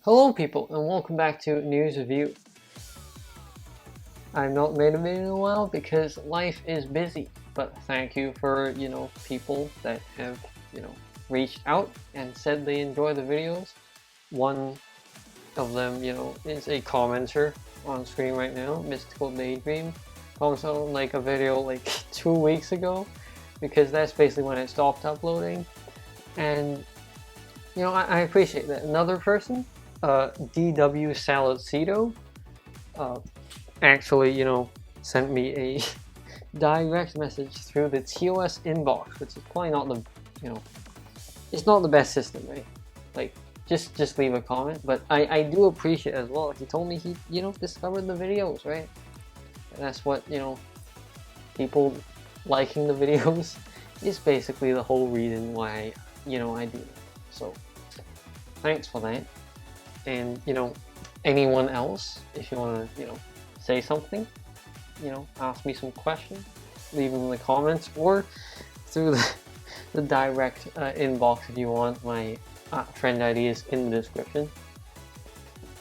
Hello people and welcome back to News Review. I've not made a video in a while because life is busy, but thank you for, people that have, reached out and said they enjoy the videos. One of them, is a commenter on screen right now, Mystical Daydream. Comments on like a video like 2 weeks ago because that's basically when I stopped uploading. And, I appreciate that. Another person, DW Salicido, actually, sent me a direct message through the TOS inbox, which is probably not the, it's not the best system, right? Like, just leave a comment, but I do appreciate it as well. He told me he, discovered the videos, right? And that's what, people liking the videos is basically the whole reason why, I do it. So, thanks for that. And, anyone else, if you want to, say something, ask me some questions, leave them in the comments, or through the direct inbox if you want. My friend ID is in the description.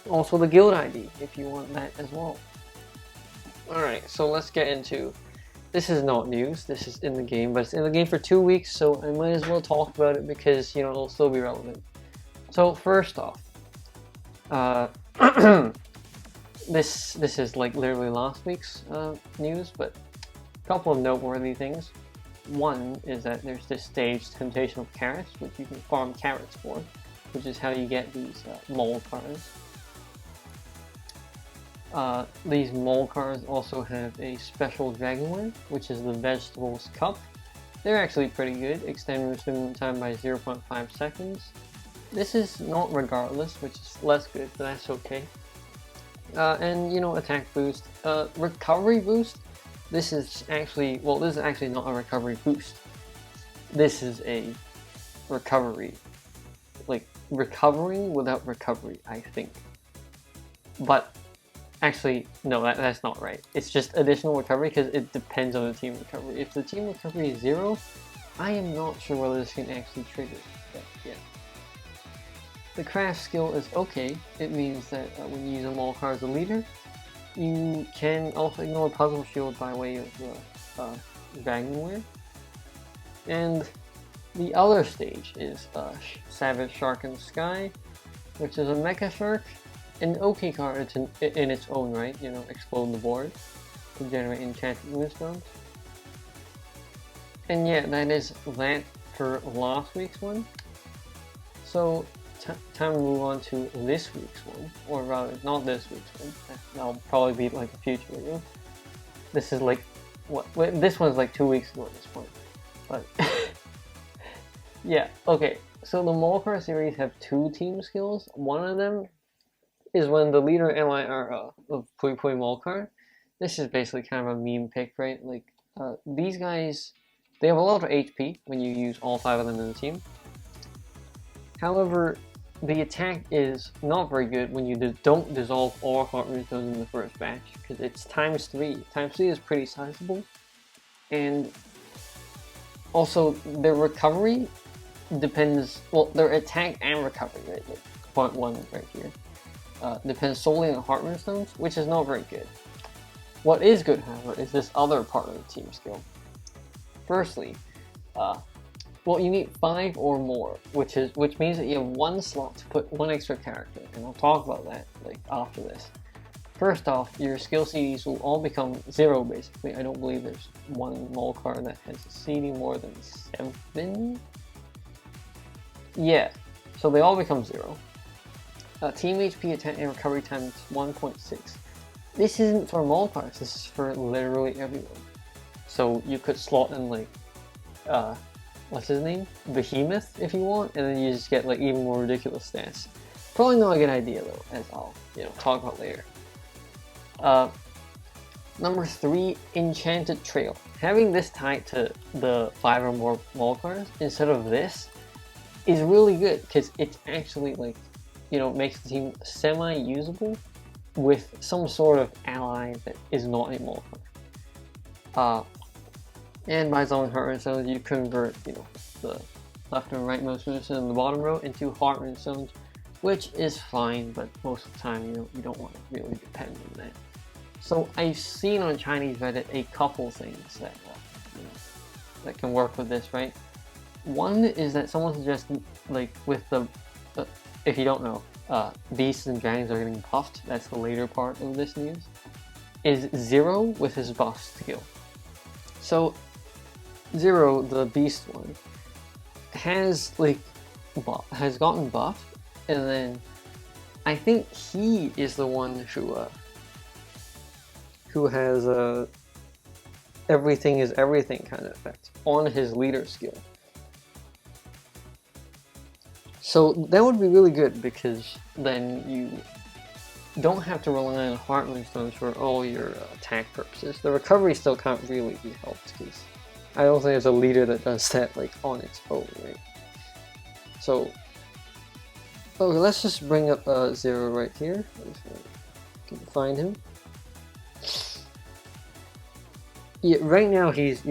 Also the guild ID, if you want that as well. Alright, so let's get into, this is not news, this is in the game, but it's in the game for 2 weeks, so I might as well talk about it because, it'll still be relevant. So first off, this is like literally last week's news, but a couple of noteworthy things. One is that there's this stage, Temptation of Carrots, which you can farm carrots for, which is how you get these Molcars. These Molcars also have a special dragonware, which is the Vegetables Cup. They're actually pretty good, extend swimming time by 0.5 seconds. This is not regardless, which is less good, but that's okay. And attack boost, recovery boost. This is actually, well, this is actually not a recovery boost. This is a recovery, like recovering without recovery, I think. But actually, no, that's not right. It's just additional recovery because it depends on the team recovery. If the team recovery is 0, I am not sure whether this can actually trigger. But yeah. The craft skill is okay. It means that when you use a Molcar as a leader, you can also ignore Puzzle Shield by way of Dragonware. And the other stage is Savage Shark in the Sky, which is a Mecha Shark. An okay card in its own right, explode the board to generate enchanted moonstones. And yeah, that is that for last week's one. So time to move on to this week's one, or rather, not this week's one. That'll probably be like a future video. This is like, this one's like 2 weeks ago at this point. But, yeah, okay. So the Molcar series have 2 team skills. One of them is when the leader and ally are of Pui Pui Molcar. This is basically kind of a meme pick, right? Like, these guys, they have a lot of HP when you use all 5 of them in the team. However, the attack is not very good when you don't dissolve all heart runestones in the first batch, because it's times 3. Times 3 is pretty sizable, and also their recovery depends, well, their attack and recovery, right? Like point 1 right here, depends solely on heart runestones, which is not very good. What is good, however, is this other part of the team skill. Firstly, well, you need 5 or more, which means that you have 1 slot to put 1 extra character, and I'll talk about that like after this. First off, your skill CDs will all become 0 basically. I don't believe there's one Molcar that has a CD more than 7. Yeah, so they all become 0. Team HP, attack, and recovery time is 1.6. This isn't for Molcars, this is for literally everyone. So you could slot in like, what's his name? Behemoth if you want, and then you just get like even more ridiculous stats. Probably not a good idea though, as I'll talk about later. Number 3, Enchanted Trail. Having this tied to the 5 or more Molcars instead of this is really good because it's actually like, makes the team semi-usable with some sort of ally that is not a Molcar. And by zoning heart runestones, you convert, the left and rightmost runestones in the bottom row into heart runestones, which is fine, but most of the time, you don't want to really depend on that. So I've seen on Chinese Reddit a couple things that that can work with this, right? One is that someone suggested, like, with the if you don't know, beasts and dragons are getting buffed. That's the later part of this news. Is Zero with his buff skill. So Zero, the beast one, has gotten buffed, and then I think he is the one who has everything is everything kind of effect on his leader skill. So that would be really good, because then you don't have to rely on heart moonstones for all your attack purposes. The recovery still can't really be helped, because I don't think there's a leader that does that like on its own, right? So, okay, let's just bring up Zero right here. Can find him. Yeah, right now he's,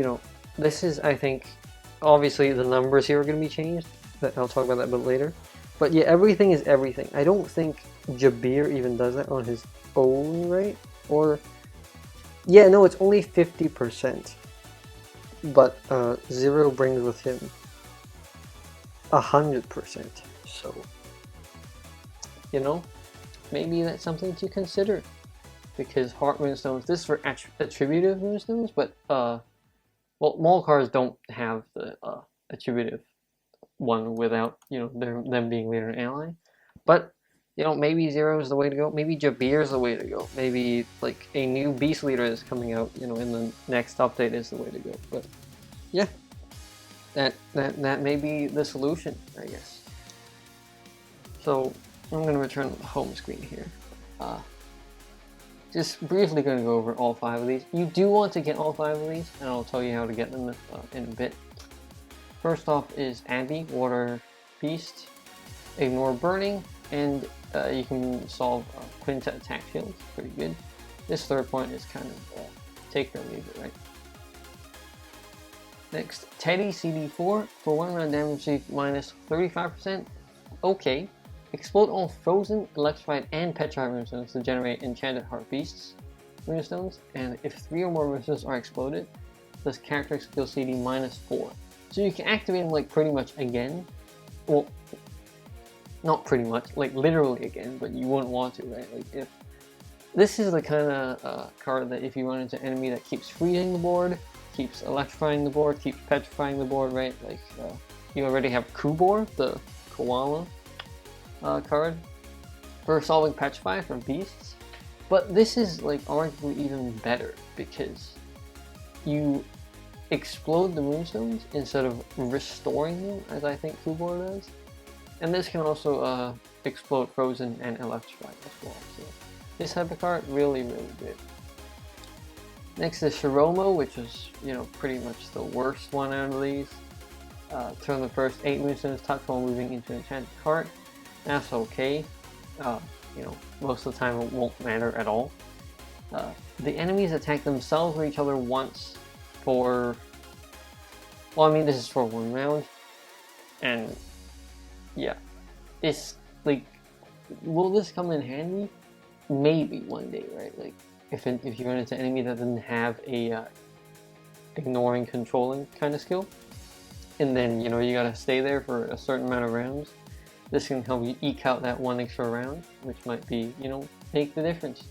this is, I think, obviously the numbers here are going to be changed. I'll talk about that a bit later. But yeah, everything is everything. I don't think Jabir even does that on his own, right? Or, yeah, no, it's only 50%. But Zero brings with him 100%. So, maybe that's something to consider. Because heart moonstones, this is for attributive moonstones, but well, Molcars don't have the attributive one without them being leader and ally. But maybe Zero is the way to go. Maybe Jabir is the way to go. Maybe like a new beast leader is coming out, in the next update is the way to go. But yeah, that may be the solution, I guess. So I'm gonna return to the home screen here. Just briefly going to go over all 5 of these. You do want to get all 5 of these, and I'll tell you how to get them in a bit. First off is Abbey, Water Beast, Ignore Burning, and you can solve Quintet attack shields. Pretty good. This third point is kind of take it or leave it, right? Next, Teddy CD4 for 1 round damage received minus 35%. Okay. Explode all frozen, electrified, and petrified runestones to generate enchanted heart beasts runestones, and if 3 or more runestones are exploded, this character skill CD minus 4. So you can activate them like pretty much again. Well, not pretty much, like literally again, but you wouldn't want to, right? Like if this is the kind of card that if you run into an enemy that keeps freezing the board, keeps electrifying the board, keeps petrifying the board, right? Like you already have Kubor, the koala card for solving Petrify for beasts, but this is like arguably even better because you explode the runestones instead of restoring them, as I think Kubor does, and this can also explode frozen and electrify as well. So this type of card really good. Next is Shiromo, which is pretty much the worst one out of these. Turn the first 8 runestones touch while moving into an enchanted card. That's okay. Most of the time it won't matter at all. The enemies attack themselves or each other once for... Well, I mean, this is for 1 round. And, yeah. It's, like... Will this come in handy? Maybe one day, right? Like, if you run into an enemy that doesn't have a ignoring, controlling kind of skill. And then, you gotta stay there for a certain amount of rounds. This can help you eke out that 1 extra round, which might be, make the difference.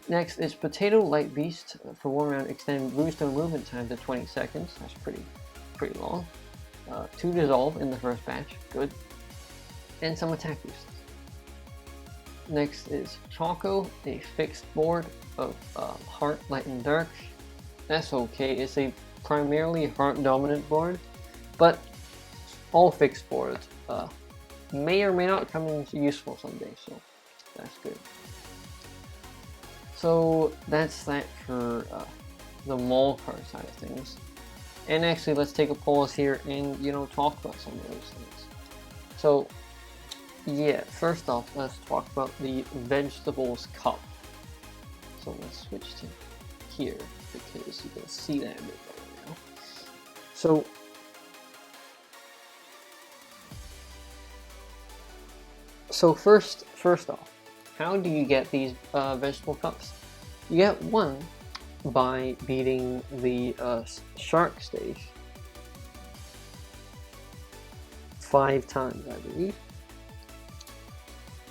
Next is Potato Light Beast. For 1 round, extend runestone movement time to 20 seconds. That's pretty long. 2 dissolve in the first batch. Good. And some attack boosts. Next is Choco, a fixed board of Heart, Light, and Dark. That's okay. It's a primarily Heart dominant board, but all fixed boards may or may not come in useful someday, so that's good. So that's that for the Molcar side of things. And actually, let's take a pause here and talk about some of those things. So yeah, first off, let's talk about the Vegetables Cup. So let's switch to here because you can see that a bit better now. So So first off, how do you get these vegetable cups? You get one by beating the shark stage 5 times, I believe.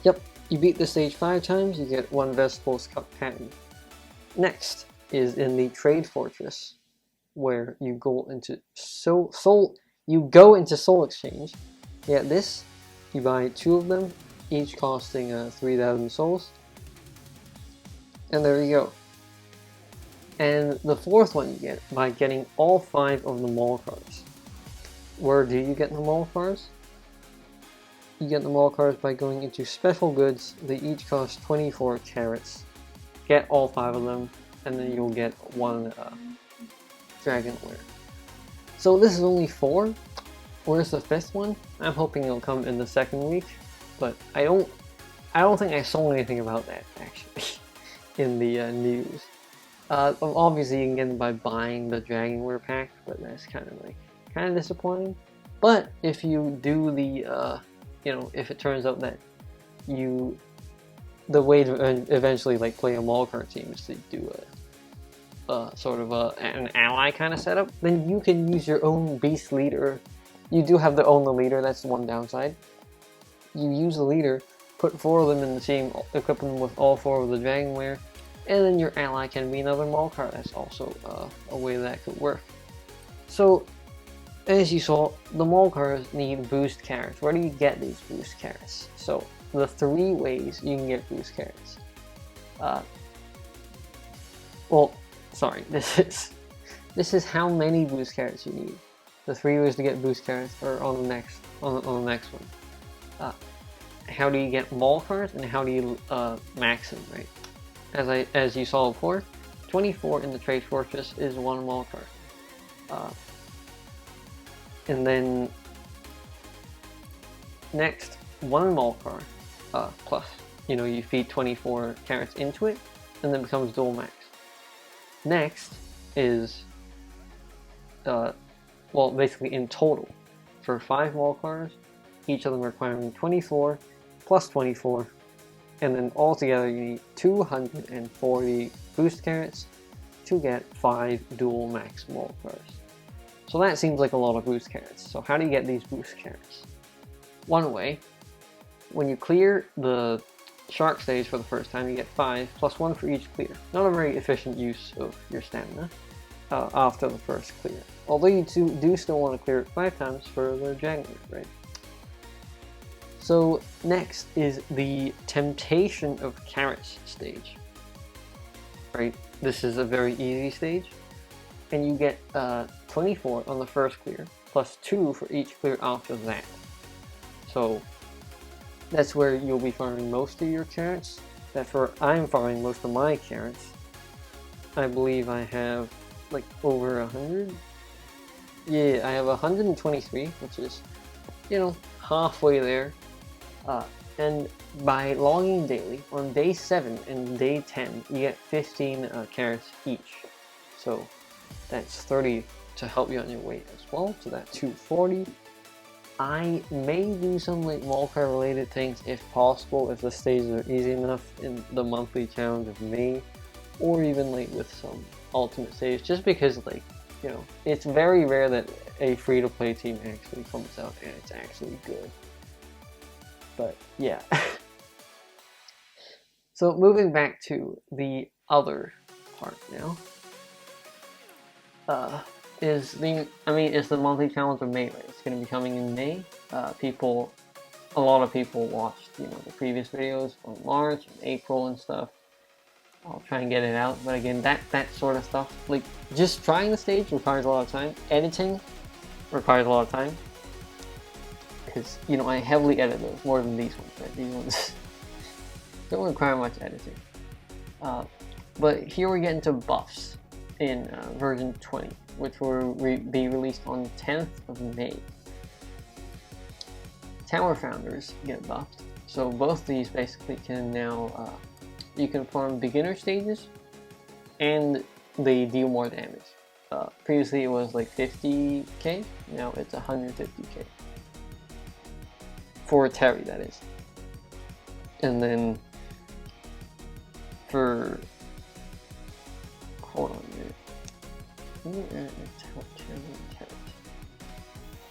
Yep, you beat the stage 5 times, you get 1 vegetables cup pattern. Next is in the trade fortress, where you go into soul exchange. You get this, you buy 2 of them, each costing 3,000 souls. And there you go. And the 4th one you get by getting all 5 of the Molcars. Where do you get the Molcars? You get the Molcars by going into special goods. They each cost 24 carrots. Get all 5 of them, and then you'll get 1 dragonware. So this is only 4. Where's the 5th one? I'm hoping it'll come in the 2nd week, but I don't think I saw anything about that actually in the news. Obviously you can get them by buying the dragonware pack, but that's kind of disappointing. But if you do the if it turns out that the way to eventually like play a Molcar team is to do sort of an ally kind of setup, then you can use your own beast leader. You do have to own the leader, that's the one downside. You use the leader, put 4 of them in the team, equip them with all 4 of the dragonware, and then your ally can be another Molcar. That's also a way that could work. So, as you saw, the Molcars need boost carrots. Where do you get these boost carrots? So, the 3 ways you can get boost carrots. Well, sorry, this is how many boost carrots you need. The 3 ways to get boost carrots are on the next one. How do you get Molcars and how do you max them, right? As you saw before, 24 in the trade fortress is 1 Molcar. And then next, 1 Molcar plus, you feed 24 carrots into it, and then it becomes dual max. Next is, well, basically in total, for 5 Molcars, each of them requiring 24 plus 24, and then altogether you need 240 boost carrots to get 5 dual max Molcars. So that seems like a lot of boost carrots. So how do you get these boost carrots? One way, when you clear the shark stage for the first time, you get 5 plus 1 for each clear. Not a very efficient use of your stamina after the first clear. Although you do still want to clear it 5 times for the dragonware, right? So next is the Temptation of Carrots stage. Right? This is a very easy stage, and you get 24 on the first clear, plus 2 for each clear after that. So that's where you'll be farming most of your carrots. I'm farming most of my carrots. I believe I have like over 100. Yeah, I have 123, which is, halfway there. And by logging daily, on day 7 and day 10, you get 15 carrots each. So that's 30 to help you on your weight as well, so that's 240. I may do some like Molcar related things if possible, if the stages are easy enough in the monthly challenge of May, or even like with some ultimate stage, just because it's very rare that a free-to-play team actually comes out and it's actually good. But yeah. So moving back to the other part now, is the monthly challenge of May, right? It's going to be coming in May. A lot of people watched the previous videos from March and April and stuff. I'll try and get it out, but again, that sort of stuff, like just trying the stage requires a lot of time. Editing requires a lot of time, because I heavily edit those more than these ones. Right? These ones don't require much editing. But here we get into buffs in version 20, which will be released on the 10th of May. Tower founders get buffed, so both these basically can now you can farm beginner stages, and they deal more damage. Previously it was like 50k, now it's 150k. For Terry, that is. And then for, hold on a minute.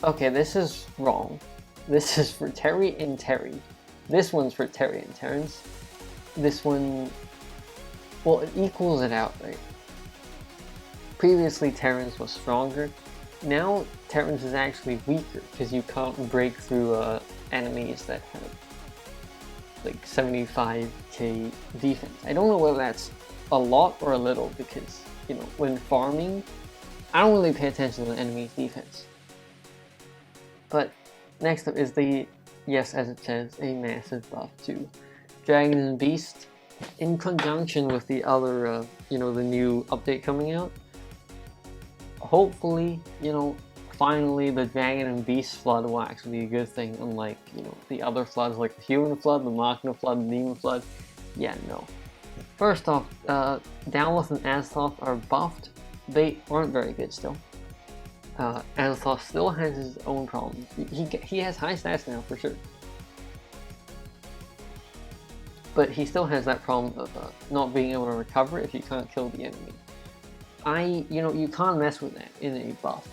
Okay, this is wrong. This is for Terry and Terry. This one's for Terry and Terrence. This one, well, it equals it out, right? Previously, Terrence was stronger. Now, Terrence is actually weaker because you can't break through enemies that have like 75k defense. I don't know whether that's a lot or a little because, you know, when farming, I don't really pay attention to the enemy's defense. But next up is the, yes, as it says, a massive buff to Dragon and Beast in conjunction with the other, you know, the new update coming out. Hopefully, you know, finally the Dragon and Beast flood will actually be a good thing, unlike, you know, the other floods like the Human Flood, the Machina Flood, the Demon Flood. Yeah, no. First off, Dallas and Azathoth are buffed. They aren't very good still. Azathoth still has his own problems. He has high stats now, for sure. But he still has that problem of not being able to recover if you can't kill the enemy. You know, you can't mess with that in a buff.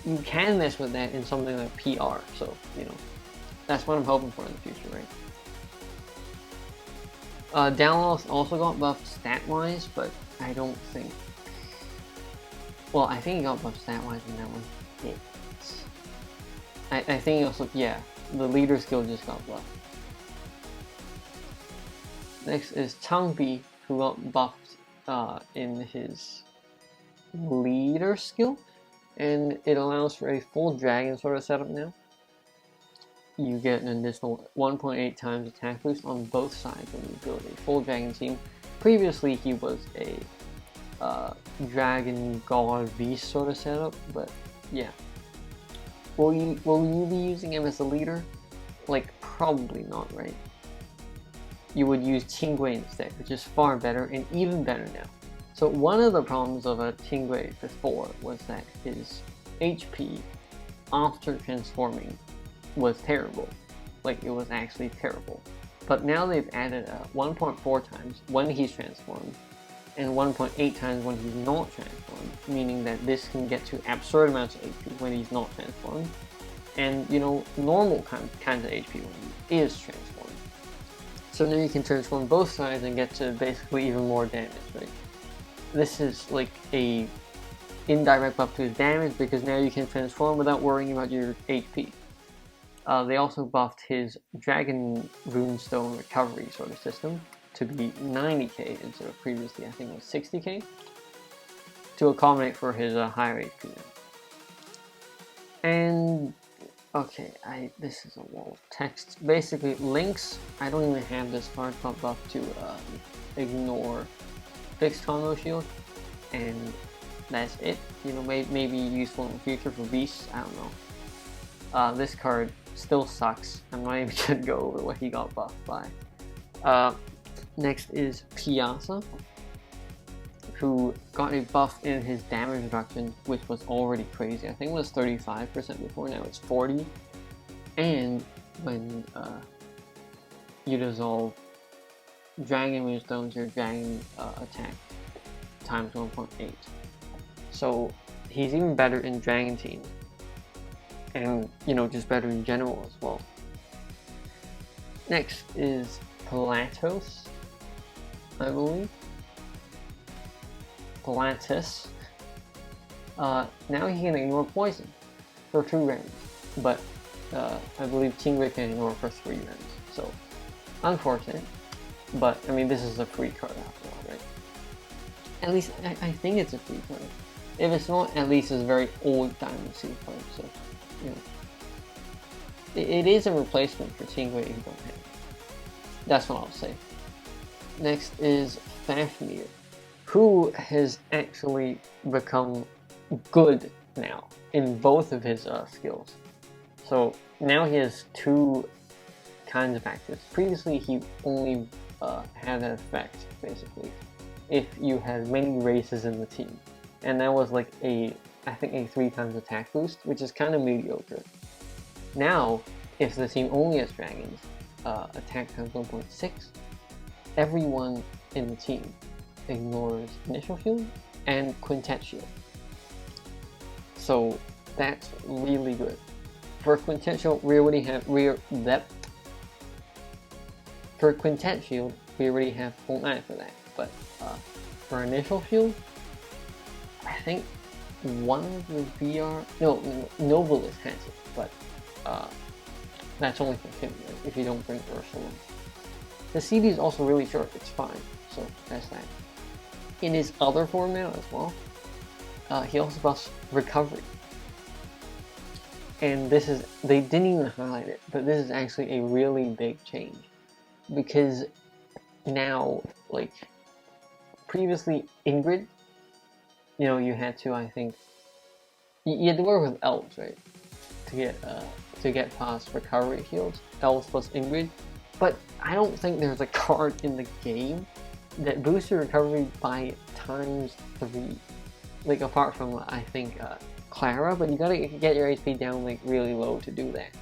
You can mess with that in something like PR, so, you know, that's what I'm hoping for in the future, right? Dallas also got buffed stat-wise, but I don't think... Well, I think he got buffed stat-wise in that one. I think also, yeah, the leader skill just got buffed. Next is Changbi, who got buffed in his leader skill, and it allows for a full dragon sort of setup now. You get an additional 1.8 times attack boost on both sides when you build a full dragon team. Previously he was a dragon god beast sort of setup, but yeah. Will you be using him as a leader? Like, probably not, right? You would use Tingwei instead, which is far better and even better now. So one of the problems of a Tingwei before was that his HP after transforming was terrible. Like, it was actually terrible. But now they've added 1.4 times when he's transformed and 1.8 times when he's not transformed, meaning that this can get to absurd amounts of HP when he's not transformed, and, you know, normal kinds of HP when he is transformed. So now you can transform both sides and get to basically even more damage, right? This is like a indirect buff to his damage because now you can transform without worrying about your HP. They also buffed his Dragon Runestone recovery sort of system to be 90k instead of previously I think it was 60k, to accommodate for his higher HP now. And okay, this is a wall of text. Basically, Lynx, I don't even have this card got buffed to ignore fixed combo shield, and that's it. You know, maybe useful in the future for beasts, I don't know. This card still sucks. I'm not even gonna go over what he got buffed by. Next is Piazza, who got a buff in his damage reduction, which was already crazy. I think it was 35% before, now it's 40. And when you dissolve Dragon Moonstones, your Dragon attack times 1.8. So he's even better in Dragon Team, and, you know, just better in general as well. Next is Platos, I believe. Pilatus. Now he can ignore poison for 2 rounds, but I believe Tingwei can ignore for 3 rounds. So unfortunate, but I mean, this is a free card after all, right? At least I think it's a free card. If it's not, at least it's a very old Diamond Seal card. So, you know, it is a replacement for Tingwei if you don't have it. That's what I'll say. Next is Fafnir, who has actually become good now in both of his skills. So now he has 2 kinds of actives. Previously he only had that effect, basically, if you had many races in the team. And that was like I think a 3 times attack boost, which is kind of mediocre. Now, if the team only has dragons, attack times 1.6, everyone in the team ignores initial shield and quintet shield. So that's really good. For quintet shield, we already have For quintet shield, we already have full 9 for that. But for initial shield, I think one of the Novelist has it, but that's only for him, right? If you don't bring Ursula. The CD is also really short, it's fine, so that's that. In his other format as well, he also buffs recovery. And this is, they didn't even highlight it, but this is actually a really big change. Because now, like, previously Ingrid, you know, you had to, I think, you had to work with elves, right? To get past recovery shields, elves plus Ingrid. But I don't think there's a card in the game that boosts your recovery by ×3. Like, apart from, I think, Clara, but you gotta get your HP down, like, really low to do that.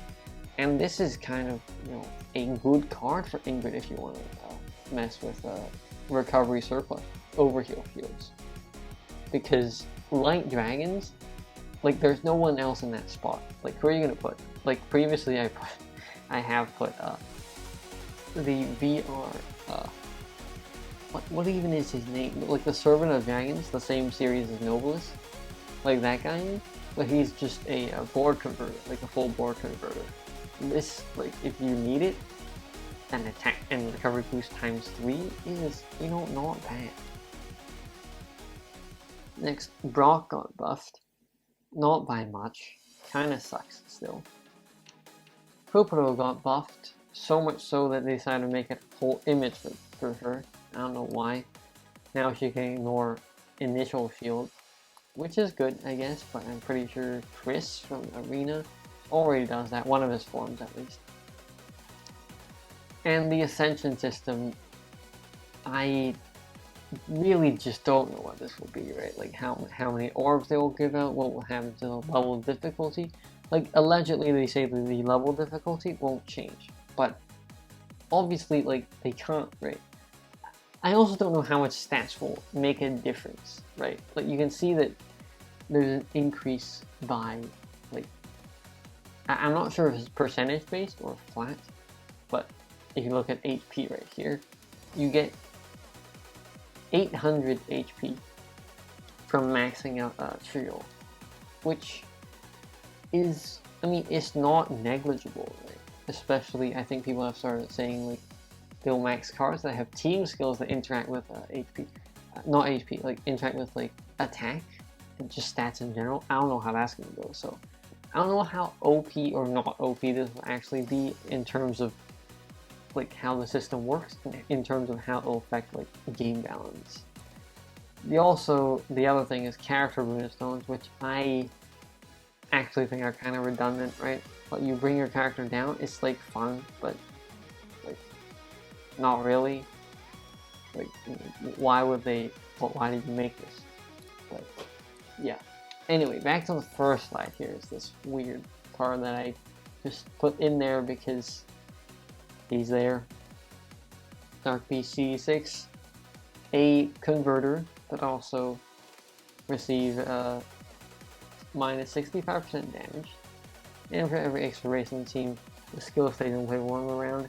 And this is kind of, you know, a good card for Ingrid if you want to mess with recovery surplus overheal shields. Because, like dragons, like, there's no one else in that spot. Like, who are you gonna put? Like, previously I have put the VR, what even is his name? Like, the Servant of Dragons, the same series as Novelist, like that guy is, but he's just a board converter, like a full board converter. This, like, if you need it, an attack and recovery boost ×3 is, you know, not bad. Next, Brock got buffed, not by much, kinda sucks still. Kpop got buffed, so much so that they decided to make a whole image for her. I don't know why. Now she can ignore initial shield, which is good, I guess, but I'm pretty sure Chris from Arena already does that, one of his forms at least. And the Ascension system, I really just don't know what this will be, right? Like how many orbs they will give out, what will happen to the level of difficulty. Like, allegedly they say that the level difficulty won't change, but obviously, like, they can't, right? I also don't know how much stats will make a difference, right? Like, you can see that there's an increase by, like, I'm not sure if it's percentage based or flat, but if you look at HP right here, you get 800 HP from maxing out Trio, which is, I mean, it's not negligible, right? Especially, I think people have started saying, like, they'll max cards that have team skills that interact with HP, not HP, like, interact with, like, attack, and just stats in general. I don't know how that's gonna go, so I don't know how OP or not OP this will actually be in terms of, like, how the system works, in terms of how it will affect, like, game balance. The other thing is character runestones, which I actually think are kind of redundant, right? But you bring your character down, it's, like, fun, but, like, not really. Like, why did you make this? But, yeah. Anyway, back to the first slide here is this weird card that I just put in there because he's there. Dark Beast CD6, a converter that also receives minus 65% damage, and for every extra race in the team, the skill stays in play one round.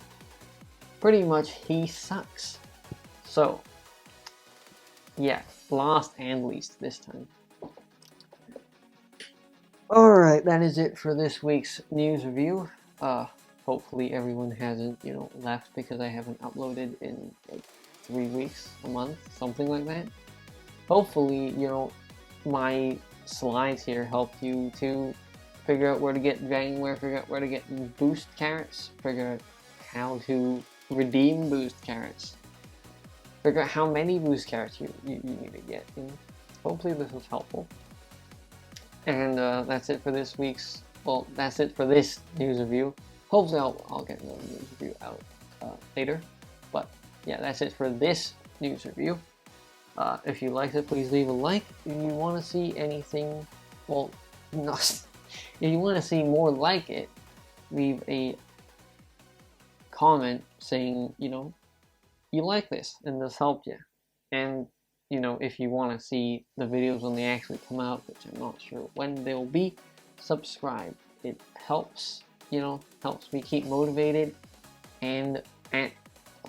Pretty much, he sucks. So, yeah, last and least this time. Alright, that is it for this week's news review. Hopefully everyone hasn't, you know, left because I haven't uploaded in, like, 3 weeks, a month, something like that. Hopefully, you know, my slides here helped you to figure out where to get Dragonware, figure out where to get boost carrots, figure out how to redeem boost carrots, figure out how many boost carrots you need to get. You know? Hopefully this was helpful. And that's it for this week's, well, that's it for this news review. Hopefully I'll get another news review out later. But yeah, that's it for this news review. If you liked it, please leave a like. If you want to see anything, well, not, if you want to see more like it, leave a comment saying, you know, you like this and this helped you. And, you know, if you want to see the videos when they actually come out, which I'm not sure when they'll be, subscribe. It helps, you know, helps me keep motivated. And at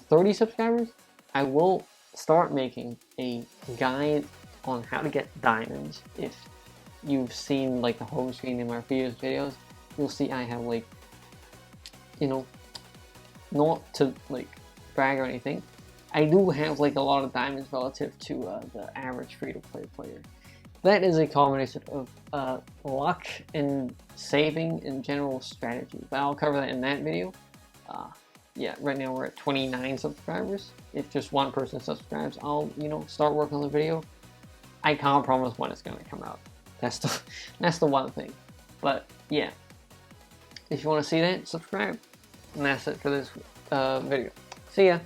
30 subscribers, I will start making a guide on how to get diamonds. If you've seen like the home screen in my previous videos, you'll see I have like, you know, not to like brag or anything, I do have like a lot of diamonds relative to the average free-to-play player. That is a combination of luck and saving and general strategy, but I'll cover that in that video. Yeah, right now we're at 29 subscribers. If just one person subscribes, I'll, you know, start working on the video. I can't promise when it's going to come out. That's the one thing. But yeah, if you want to see that, subscribe. And that's it for this video. See ya.